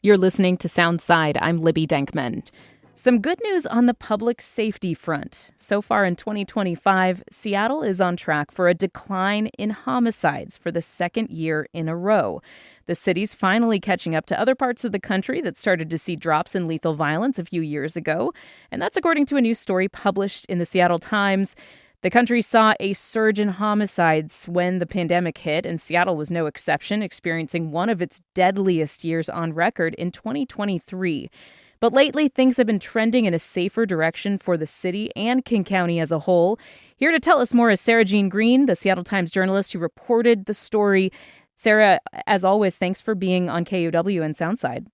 You're listening to Soundside. I'm Libby Denkman. Some good news on the public safety front. So far in 2025, Seattle is on track for a decline in homicides for the second year in a row. The city's finally catching up to other parts of the country that started to see drops in lethal violence a few years ago. And that's according to a new story published in the Seattle Times. The country saw a surge in homicides when the pandemic hit, and Seattle was no exception, experiencing one of its deadliest years on record in 2023. But lately, things have been trending in a safer direction for the city and King County as a whole. Here to tell us more is Sara Jean Green, the Seattle Times journalist who reported the story. Sara, as always, thanks for being on KUOW and Soundside.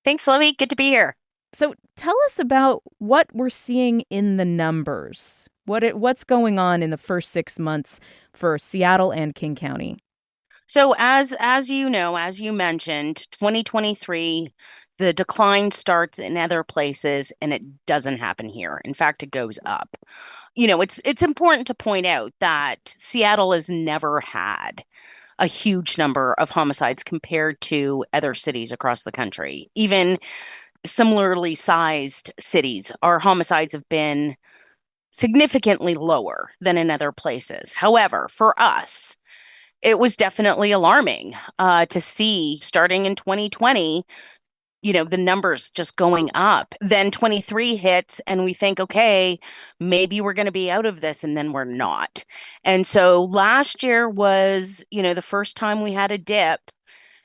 Thanks, Libby. Good to be here. So tell us about what we're seeing in the numbers. What's going on in the first 6 months for Seattle and King County? So as you know, as you mentioned, 2023, the decline starts in other places and it doesn't happen here. In fact, it goes up. It's important to point out that Seattle has never had a huge number of homicides compared to other cities across the country. Even similarly sized cities, our homicides have been significantly lower than in other places. However, for us, it was definitely alarming to see starting in 2020, the numbers just going up. Then 23 hits and we think, okay, maybe we're going to be out of this, and then we're not. And so last year was, the first time we had a dip.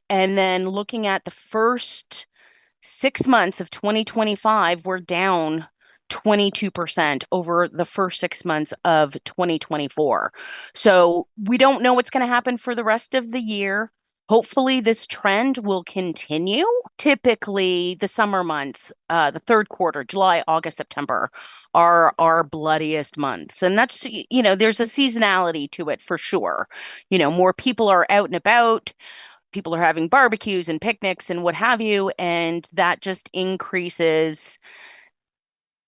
And then looking at the first 6 months of 2025, we're down 22% over the first 6 months of 2024. So we don't know what's going to happen for the rest of the year. Hopefully, this trend will continue. Typically, the summer months, the third quarter, July, August, September, are our bloodiest months. And that's, there's a seasonality to it for sure. More people are out and about. People are having barbecues and picnics and what have you, and that just increases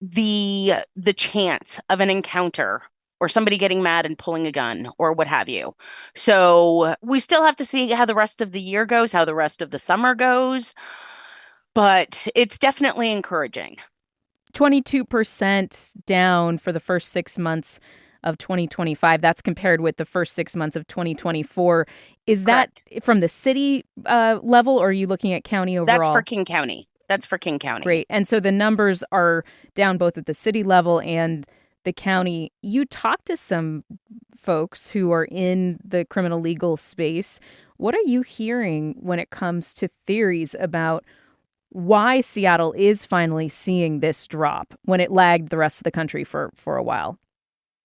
the chance of an encounter or somebody getting mad and pulling a gun or what have you. So we still have to see how the rest of the year goes, how the rest of the summer goes, but it's definitely encouraging. 22% down for the first 6 months of 2025. That's compared with the first 6 months of 2024. Is that Correct. From the city level, or are you looking at county overall? That's for King County. Great. And so the numbers are down both at the city level and the county. You talked to some folks who are in the criminal legal space. What are you hearing when it comes to theories about why Seattle is finally seeing this drop when it lagged the rest of the country for a while?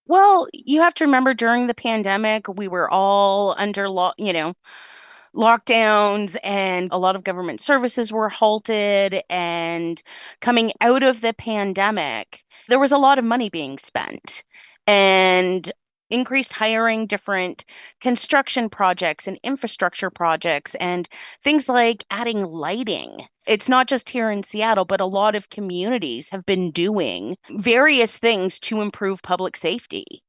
Well, you have to remember during the pandemic, we were all under lockdowns, and a lot of government services were halted. And coming out of the pandemic, there was a lot of money being spent and increased hiring, different construction projects and infrastructure projects, and things like adding lighting. It's not just here in Seattle, but a lot of communities have been doing various things to improve public safety.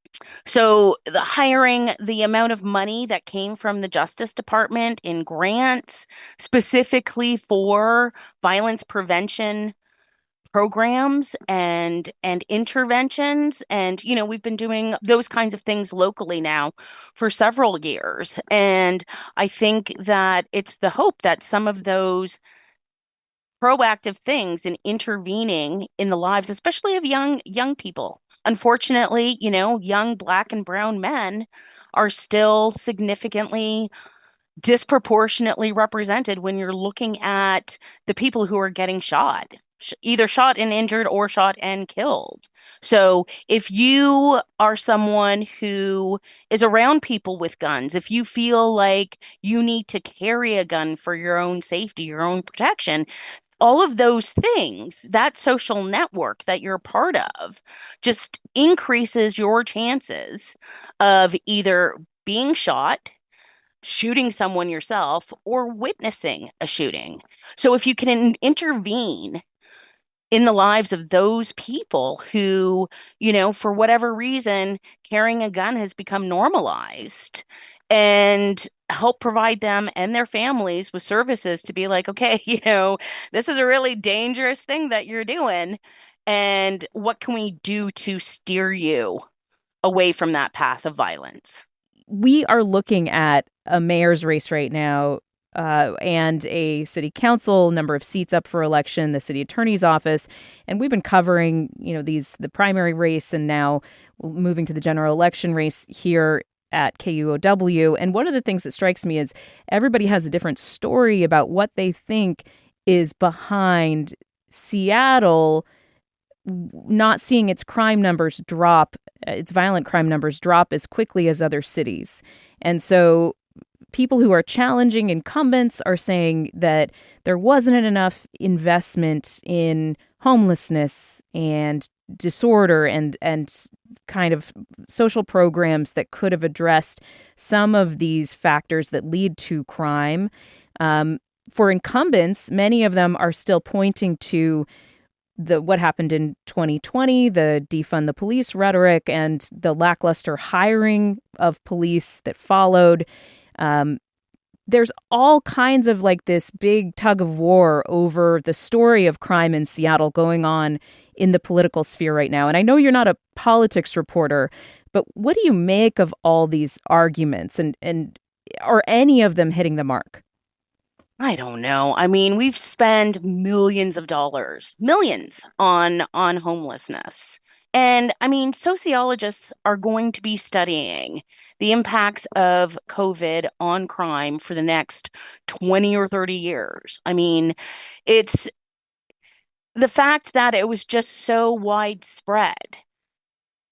So the hiring, the amount of money that came from the Justice Department in grants specifically for violence prevention programs and interventions, and we've been doing those kinds of things locally now for several years. And I think that it's the hope that some of those proactive things in intervening in the lives, especially of young people. Unfortunately, young Black and brown men are still significantly disproportionately represented when you're looking at the people who are getting shot, either shot and injured or shot and killed. So if you are someone who is around people with guns, if you feel like you need to carry a gun for your own safety, your own protection, all of those things, that social network that you're part of, just increases your chances of either being shot, shooting someone yourself, or witnessing a shooting. So if you can intervene in the lives of those people who, for whatever reason, carrying a gun has become normalized. And help provide them and their families with services to be like, okay, this is a really dangerous thing that you're doing. And what can we do to steer you away from that path of violence? We are looking at a mayor's race right now, and a city council, number of seats up for election, the city attorney's office. And we've been covering, the primary race and now moving to the general election race here at KUOW. And one of the things that strikes me is everybody has a different story about what they think is behind Seattle not seeing its crime numbers drop, its violent crime numbers drop as quickly as other cities. And so people who are challenging incumbents are saying that there wasn't enough investment in homelessness and disorder and kind of social programs that could have addressed some of these factors that lead to crime. For incumbents, many of them are still pointing to what happened in 2020, the defund the police rhetoric, and the lackluster hiring of police that followed. There's all kinds of like this big tug of war over the story of crime in Seattle going on in the political sphere right now. And I know you're not a politics reporter, but what do you make of all these arguments, and are any of them hitting the mark? I don't know. I mean, we've spent millions of dollars, millions on homelessness. And I mean, sociologists are going to be studying the impacts of COVID on crime for the next 20 or 30 years. I mean, it's the fact that it was just so widespread.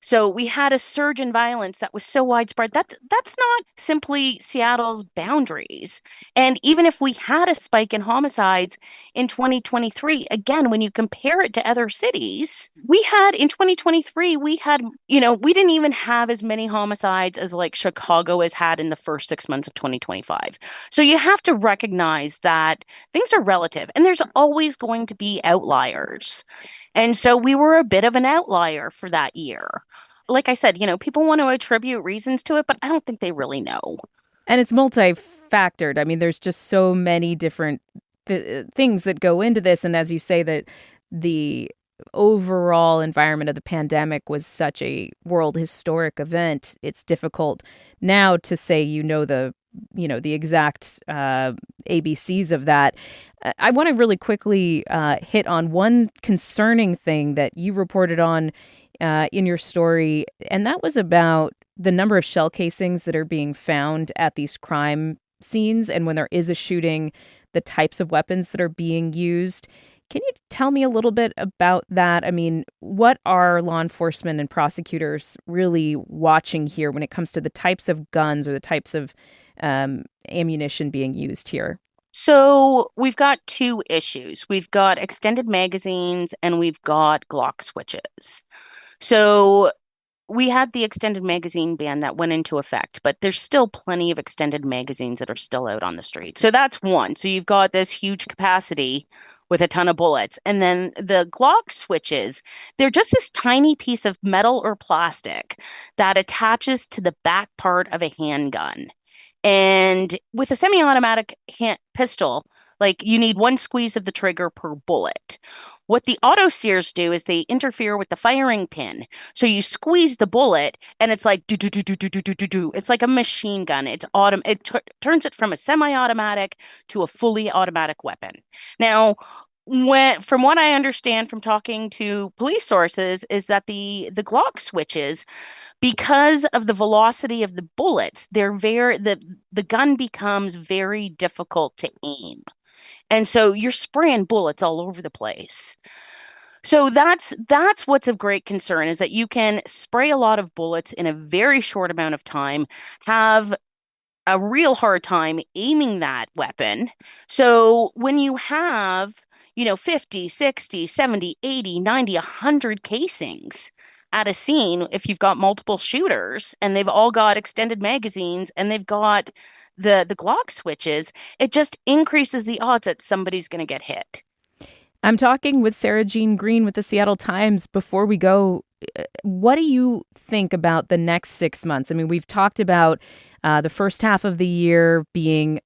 So we had a surge in violence that was so widespread that that's not simply Seattle's boundaries. And even if we had a spike in homicides in 2023, again, when you compare it to other cities, we had in 2023, we didn't even have as many homicides as like Chicago has had in the first 6 months of 2025. So you have to recognize that things are relative and there's always going to be outliers. And so we were a bit of an outlier for that year. Like I said, people want to attribute reasons to it, but I don't think they really know. And it's multi-factored. I mean, there's just so many different things that go into this. And as you say, that the overall environment of the pandemic was such a world historic event, it's difficult now to say, the exact ABCs of that. I want to really quickly hit on one concerning thing that you reported on in your story, and that was about the number of shell casings that are being found at these crime scenes, and when there is a shooting, the types of weapons that are being used. Can you tell me a little bit about that? I mean, what are law enforcement and prosecutors really watching here when it comes to the types of guns or the types of ammunition being used here? So we've got two issues. We've got extended magazines and we've got Glock switches. So we had the extended magazine ban that went into effect, but there's still plenty of extended magazines that are still out on the street. So that's one. So you've got this huge capacity with a ton of bullets. And then the Glock switches, they're just this tiny piece of metal or plastic that attaches to the back part of a handgun. And with a semi-automatic pistol, like you need one squeeze of the trigger per bullet. What the auto sears do is they interfere with the firing pin. So you squeeze the bullet and it's like do do do do do do do do do. It's like a machine gun. Turns it from a semi-automatic to a fully automatic weapon. Now, from what I understand from talking to police sources is that the Glock switches, because of the velocity of the bullets, the gun becomes very difficult to aim. And so you're spraying bullets all over the place. So that's what's of great concern is that you can spray a lot of bullets in a very short amount of time, have a real hard time aiming that weapon. So when you have, 50, 60, 70, 80, 90, 100 casings at a scene, if you've got multiple shooters and they've all got extended magazines and they've got the Glock switches, it just increases the odds that somebody's going to get hit. I'm talking with Sara Jean Green with the Seattle Times. Before we go, what do you think about the next 6 months? I mean, we've talked about The first half of the year being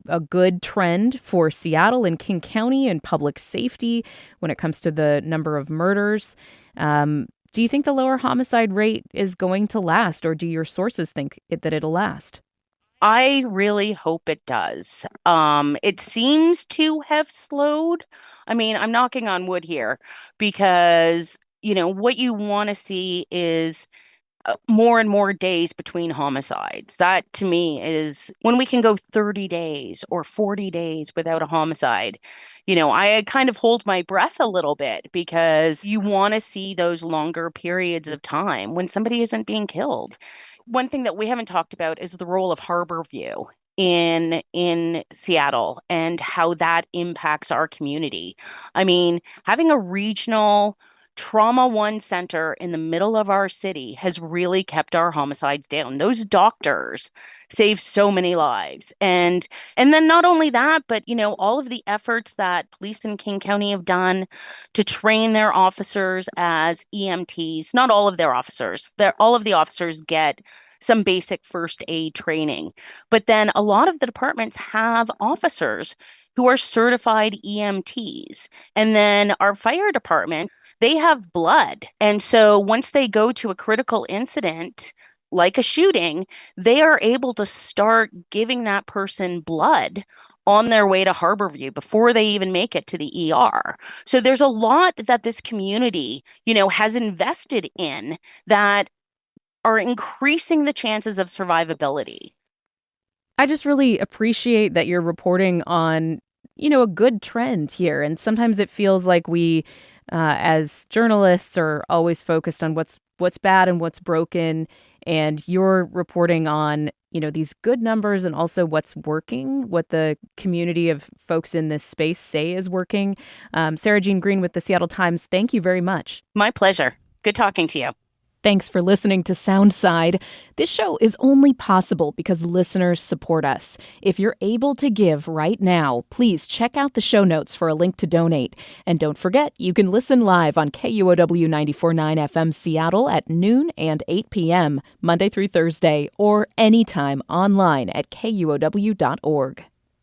a good trend for Seattle and King County and public safety when it comes to the number of murders. Do you think the lower homicide rate is going to last, or do your sources think that it'll last? I really hope it does. It seems to have slowed. I mean, I'm knocking on wood here because, what you want to see is more and more days between homicides. That to me is when we can go 30 days or 40 days without a homicide. I kind of hold my breath a little bit because you want to see those longer periods of time when somebody isn't being killed. One thing that we haven't talked about is the role of Harborview in Seattle and how that impacts our community. I mean, having a regional trauma one center in the middle of our city has really kept our homicides down. Those doctors save so many lives. And then not only that, but all of the efforts that police in King County have done to train their officers as EMTs. Not all of their officers. All of the officers get some basic first aid training. But then a lot of the departments have officers who are certified EMTs. And then our fire department, they have blood. And so once they go to a critical incident, like a shooting, they are able to start giving that person blood on their way to Harborview before they even make it to the ER. So there's a lot that this community, has invested in that are increasing the chances of survivability. I just really appreciate that you're reporting on, a good trend here. And sometimes it feels like we, as journalists, are always focused on what's bad and what's broken. And you're reporting on, these good numbers and also what's working, what the community of folks in this space say is working. Sara Jean Green with the Seattle Times, thank you very much. My pleasure. Good talking to you. Thanks for listening to Soundside. This show is only possible because listeners support us. If you're able to give right now, please check out the show notes for a link to donate. And don't forget, you can listen live on KUOW 94.9 FM Seattle at noon and 8 p.m., Monday through Thursday, or anytime online at KUOW.org.